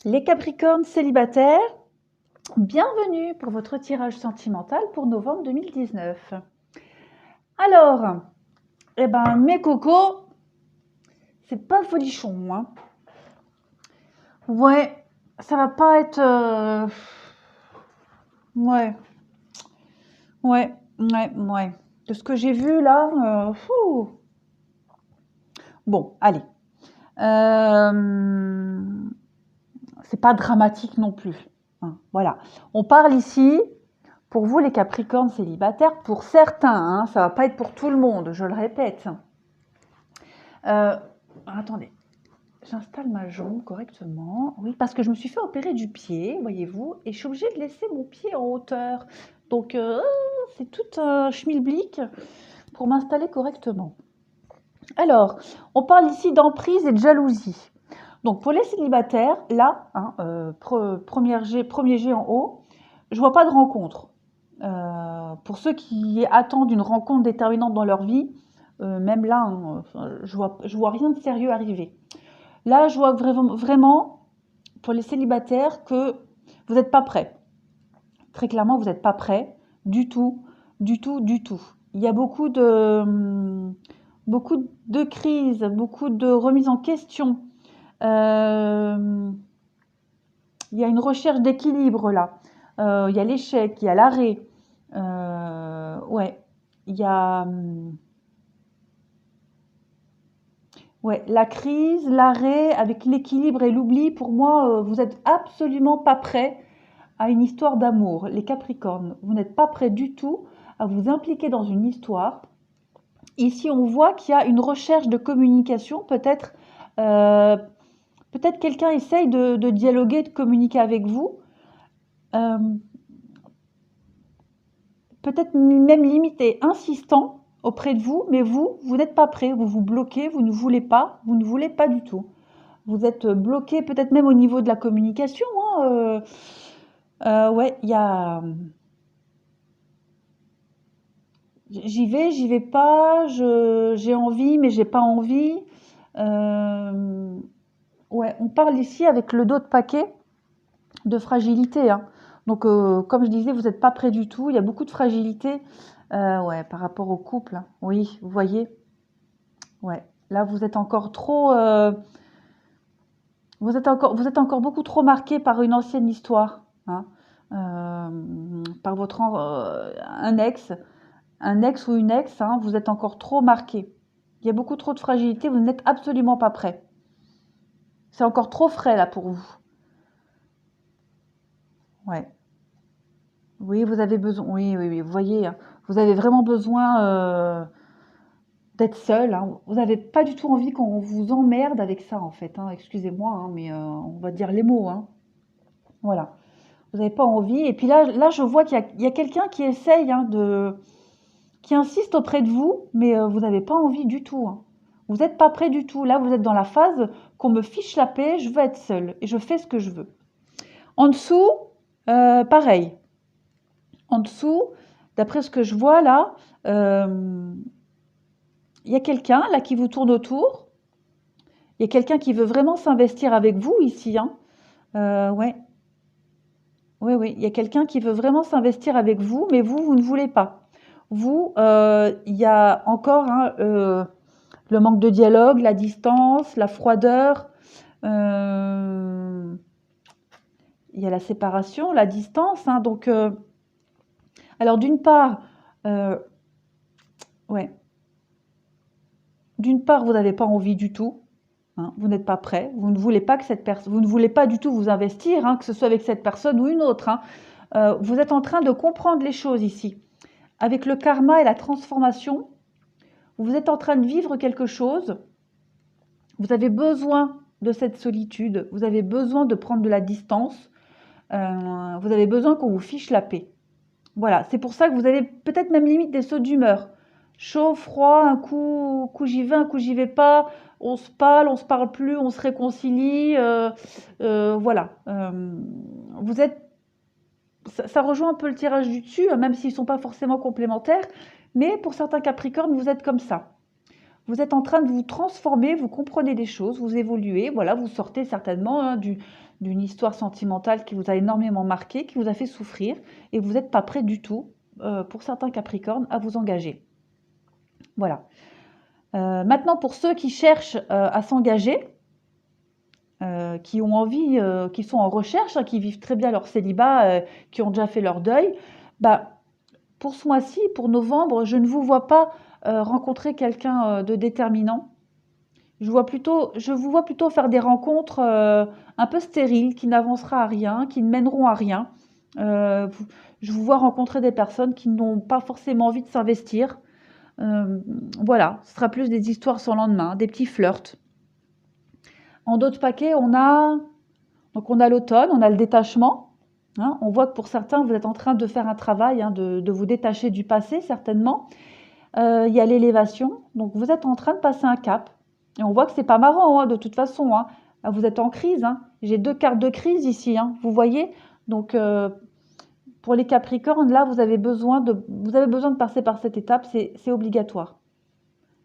Les Capricornes célibataires, bienvenue pour votre tirage sentimental pour novembre 2019. Alors, mes cocos, c'est pas folichon, hein. Ouais, ça va pas être... Ouais, ouais. De ce que j'ai vu là, bon, allez. C'est pas dramatique non plus, hein, voilà. On parle ici, pour vous les Capricornes célibataires, pour certains, hein, ça va pas être pour tout le monde, je le répète. Attendez, j'installe ma jambe correctement. Oui, parce que je me suis fait opérer du pied, voyez-vous, et je suis obligée de laisser mon pied en hauteur. Donc, c'est tout un schmilblick pour m'installer correctement. Alors, on parle ici d'emprise et de jalousie. Donc, pour les célibataires, là, hein, premier jet en haut, je vois pas de rencontre. Pour ceux qui attendent une rencontre déterminante dans leur vie, même là, hein, je vois rien de sérieux arriver. Là, je vois vraiment, pour les célibataires, que vous n'êtes pas prêts. Très clairement, vous n'êtes pas prêts du tout, du tout, du tout. Il y a beaucoup de crises, beaucoup de remises en question. Il y a une recherche d'équilibre là. Il y a l'échec, il y a l'arrêt. Ouais, il y a ouais, la crise, l'arrêt avec l'équilibre et l'oubli. Pour moi, vous êtes absolument pas prêts à une histoire d'amour. Les Capricornes, vous n'êtes pas prêts du tout à vous impliquer dans une histoire. Ici, on voit qu'il y a une recherche de communication. Peut-être quelqu'un essaye de dialoguer, de communiquer avec vous. Euh, Peut-être même limité, insistant auprès de vous, mais vous n'êtes pas prêt, vous vous bloquez, vous ne voulez pas du tout. Vous êtes bloqué peut-être même au niveau de la communication, hein, ouais, il y a... J'y vais pas, j'ai envie, mais j'ai pas envie. Euh, ouais, on parle ici avec le dos de paquet de fragilité, hein. Donc, comme je disais, vous n'êtes pas prêt du tout. Il y a beaucoup de fragilité, ouais, par rapport au couple, hein. Oui, vous voyez. Ouais. Là, vous êtes encore trop, vous êtes encore beaucoup trop marqué par une ancienne histoire, hein. Par un ex ou une ex, hein. Vous êtes encore trop marqué. Il y a beaucoup trop de fragilité. Vous n'êtes absolument pas prêt. C'est encore trop frais là pour vous. Ouais. Oui, vous avez besoin. Oui. Vous voyez, hein, vous avez vraiment besoin d'être seul, hein. Vous n'avez pas du tout envie qu'on vous emmerde avec ça, en fait, hein. Excusez-moi, hein, mais on va dire les mots, hein. Voilà. Vous n'avez pas envie. Et puis là, je vois qu'il y a quelqu'un qui essaye, hein, qui insiste auprès de vous, mais vous n'avez pas envie du tout, hein. Vous n'êtes pas prêt du tout. Là, vous êtes dans la phase qu'on me fiche la paix, je veux être seule et je fais ce que je veux. En dessous, pareil. En dessous, d'après ce que je vois là, il y a quelqu'un là qui vous tourne autour. Il y a quelqu'un qui veut vraiment s'investir avec vous ici, hein. Ouais, oui. Il y a quelqu'un qui veut vraiment s'investir avec vous, mais vous ne voulez pas. Vous, il y a encore, hein, le manque de dialogue, la distance, la froideur. euh, il y a la séparation, la distance, hein. Donc, alors d'une part, euh, ouais, d'une part, vous n'avez pas envie du tout, hein, vous n'êtes pas prêt, vous ne voulez pas que cette personne, vous ne voulez pas du tout vous investir, hein, que ce soit avec cette personne ou une autre, hein. Vous êtes en train de comprendre les choses ici. Avec le karma et la transformation, vous êtes en train de vivre quelque chose. Vous avez besoin de cette solitude, vous avez besoin de prendre de la distance, vous avez besoin qu'on vous fiche la paix. Voilà, c'est pour ça que vous avez peut-être même limite des sauts d'humeur. Chaud, froid, un coup j'y vais, un coup j'y vais pas. On se parle plus, on se réconcilie. Voilà. Vous êtes, ça rejoint un peu le tirage du dessus, même s'ils ne sont pas forcément complémentaires. Mais pour certains Capricornes, vous êtes comme ça. Vous êtes en train de vous transformer, vous comprenez des choses, vous évoluez. Voilà, vous sortez certainement hein, d'une histoire sentimentale qui vous a énormément marqué, qui vous a fait souffrir, et vous n'êtes pas prêt du tout, pour certains Capricornes, à vous engager. Voilà. Maintenant, pour ceux qui cherchent à s'engager, qui ont envie, qui sont en recherche, hein, qui vivent très bien leur célibat, qui ont déjà fait leur deuil, bah, pour ce mois-ci, pour novembre, je ne vous vois pas rencontrer quelqu'un de déterminant. Je vous vois plutôt faire des rencontres un peu stériles, qui n'avancera à rien, qui ne mèneront à rien. Je vous vois rencontrer des personnes qui n'ont pas forcément envie de s'investir. Voilà, ce sera plus des histoires sans lendemain, des petits flirts. En d'autres paquets, on a l'automne, on a le détachement. Hein. On voit que pour certains, vous êtes en train de faire un travail, hein, de vous détacher du passé, certainement. Il y a l'élévation. Donc, vous êtes en train de passer un cap. Et on voit que c'est pas marrant, hein, de toute façon. Hein. Vous êtes en crise. Hein. J'ai 2 cartes de crise ici, hein, vous voyez. Donc, pour les Capricornes, là, vous avez besoin de passer par cette étape. C'est obligatoire.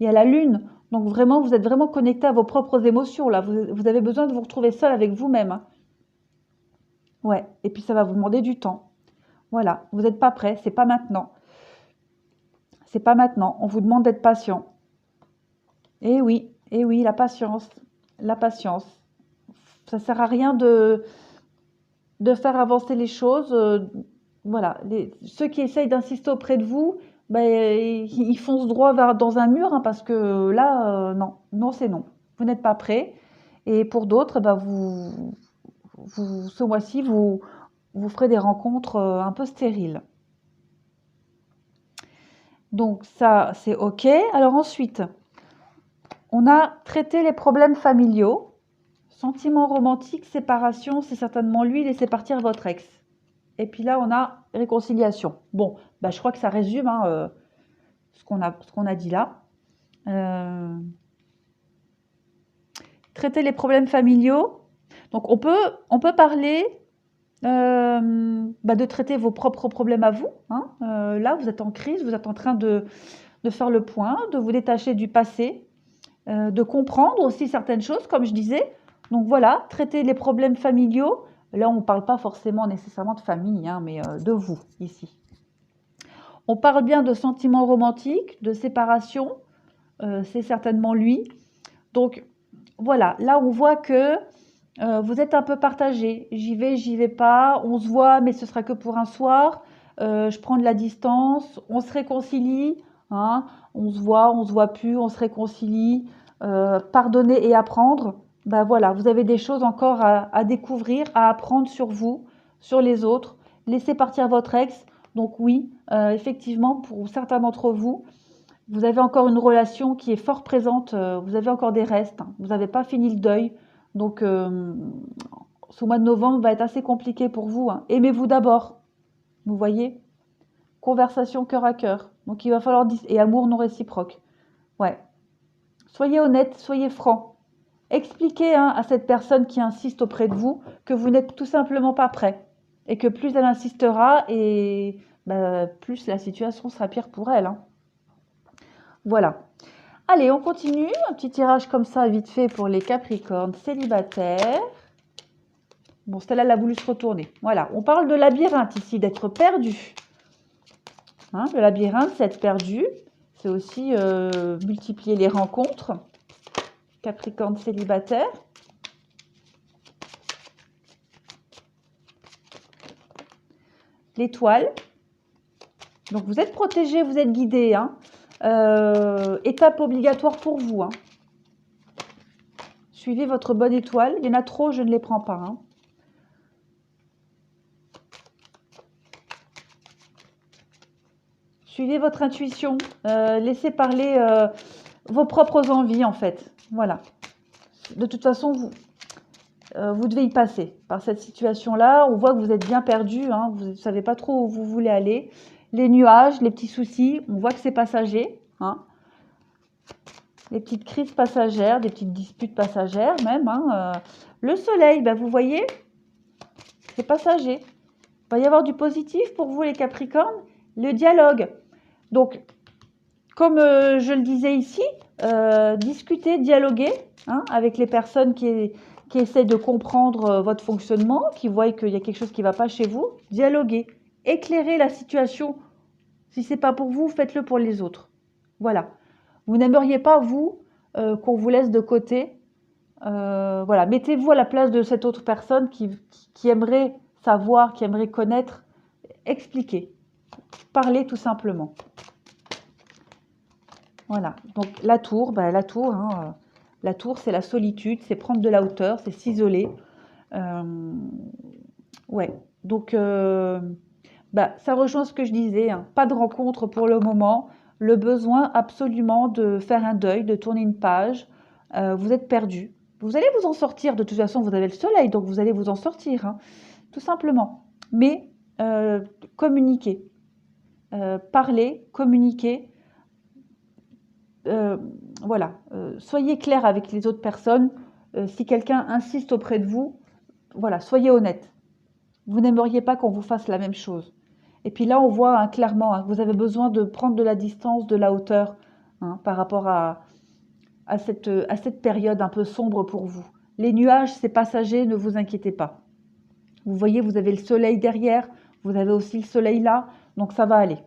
Il y a la lune. Donc, vraiment, vous êtes vraiment connecté à vos propres émotions. Là, vous avez besoin de vous retrouver seul avec vous-même. Hein. Ouais. Et puis, ça va vous demander du temps. Voilà. Vous n'êtes pas prêt. C'est pas maintenant. C'est pas maintenant. On vous demande d'être patient. Eh oui, la patience. La patience. Ça sert à rien de faire avancer les choses. Voilà. Ceux qui essayent d'insister auprès de vous, ben, ils foncent droit dans un mur, hein, parce que là, non. Non, c'est non. Vous n'êtes pas prêt. Et pour d'autres, ben, ce mois-ci, vous ferez des rencontres un peu stériles. Donc ça, c'est OK. Alors ensuite, on a traité les problèmes familiaux. Sentiments romantiques, séparation, c'est certainement lui, laissez partir votre ex. Et puis là, on a réconciliation. Bon, bah, je crois que ça résume hein, ce qu'on a dit là. Traiter les problèmes familiaux. Donc, on peut parler de traiter vos propres problèmes à vous. Hein. Là, vous êtes en crise, vous êtes en train de faire le point, de vous détacher du passé, de comprendre aussi certaines choses, comme je disais. Donc voilà, traiter les problèmes familiaux. Là, on ne parle pas forcément nécessairement de famille, hein, mais de vous, ici. On parle bien de sentiments romantiques, de séparation. C'est certainement lui. Donc voilà, là, on voit que vous êtes un peu partagé. J'y vais pas. On se voit, mais ce sera que pour un soir. Je prends de la distance. On se réconcilie. Hein, on se voit plus, on se réconcilie. Pardonner et apprendre. Ben voilà, vous avez des choses encore à découvrir, à apprendre sur vous, sur les autres. Laissez partir votre ex. Donc oui, effectivement, pour certains d'entre vous, vous avez encore une relation qui est fort présente. Vous avez encore des restes. Hein, vous n'avez pas fini le deuil. Donc, ce mois de novembre va être assez compliqué pour vous. Hein. Aimez-vous d'abord. Vous voyez? Conversation cœur à cœur. Donc, il va falloir... Et amour non réciproque. Ouais. Soyez honnête, soyez franc. Expliquez hein, à cette personne qui insiste auprès de vous que vous n'êtes tout simplement pas prêt. Et que plus elle insistera, et plus la situation sera pire pour elle. Hein. Voilà. Allez, on continue. Un petit tirage comme ça, vite fait, pour les Capricornes célibataires. Bon, celle-là, elle a voulu se retourner. Voilà, on parle de labyrinthe ici, d'être perdu. Hein, le labyrinthe, c'est être perdu. C'est aussi multiplier les rencontres. Capricorne célibataire. L'étoile. Donc, vous êtes protégé, vous êtes guidé. Hein. Étape obligatoire pour vous. Hein. Suivez votre bonne étoile. Il y en a trop, je ne les prends pas. Hein. Suivez votre intuition. Laissez parler vos propres envies, en fait. Voilà. De toute façon, vous devez y passer par cette situation-là. On voit que vous êtes bien perdu. Hein. Vous ne savez pas trop où vous voulez aller. Les nuages, les petits soucis, on voit que c'est passager. Hein. Les petites crises passagères, des petites disputes passagères même. Hein. Le soleil, vous voyez, c'est passager. Il va y avoir du positif pour vous les Capricornes. Le dialogue. Donc, Comme je le disais ici, discuter, dialoguer hein, avec les personnes qui essaient de comprendre votre fonctionnement, qui voient qu'il y a quelque chose qui ne va pas chez vous. Dialoguer, éclairer la situation. Si ce n'est pas pour vous, faites-le pour les autres. Voilà. Vous n'aimeriez pas, vous, qu'on vous laisse de côté. Voilà. Mettez-vous à la place de cette autre personne qui aimerait savoir, qui aimerait connaître. Expliquez. Parlez tout simplement. Voilà, donc la tour, la tour c'est la solitude, c'est prendre de la hauteur, c'est s'isoler. Ouais, donc ça rejoint ce que je disais, hein, pas de rencontre pour le moment, le besoin absolument de faire un deuil, de tourner une page, vous êtes perdu. Vous allez vous en sortir, de toute façon vous avez le soleil, donc vous allez vous en sortir, hein, tout simplement. Mais communiquez, parlez, communiquez. Voilà, soyez clair avec les autres personnes. Si quelqu'un insiste auprès de vous, voilà, soyez honnête. Vous n'aimeriez pas qu'on vous fasse la même chose. Et puis là, on voit hein, clairement hein, que vous avez besoin de prendre de la distance, de la hauteur hein, par rapport à cette période un peu sombre pour vous. Les nuages, c'est passager, ne vous inquiétez pas. Vous voyez, vous avez le soleil derrière, vous avez aussi le soleil là, donc ça va aller.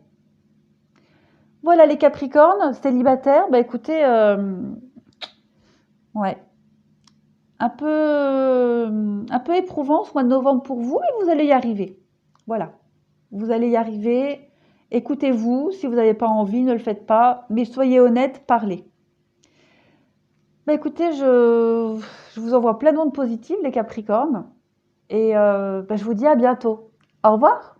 Voilà les Capricornes, célibataires, bah écoutez, ouais, un peu éprouvant ce mois de novembre pour vous, mais vous allez y arriver. Voilà, vous allez y arriver. Écoutez-vous, si vous n'avez pas envie, ne le faites pas, mais soyez honnête, parlez. Bah écoutez, je vous envoie plein d'ondes positives les Capricornes, et je vous dis à bientôt. Au revoir.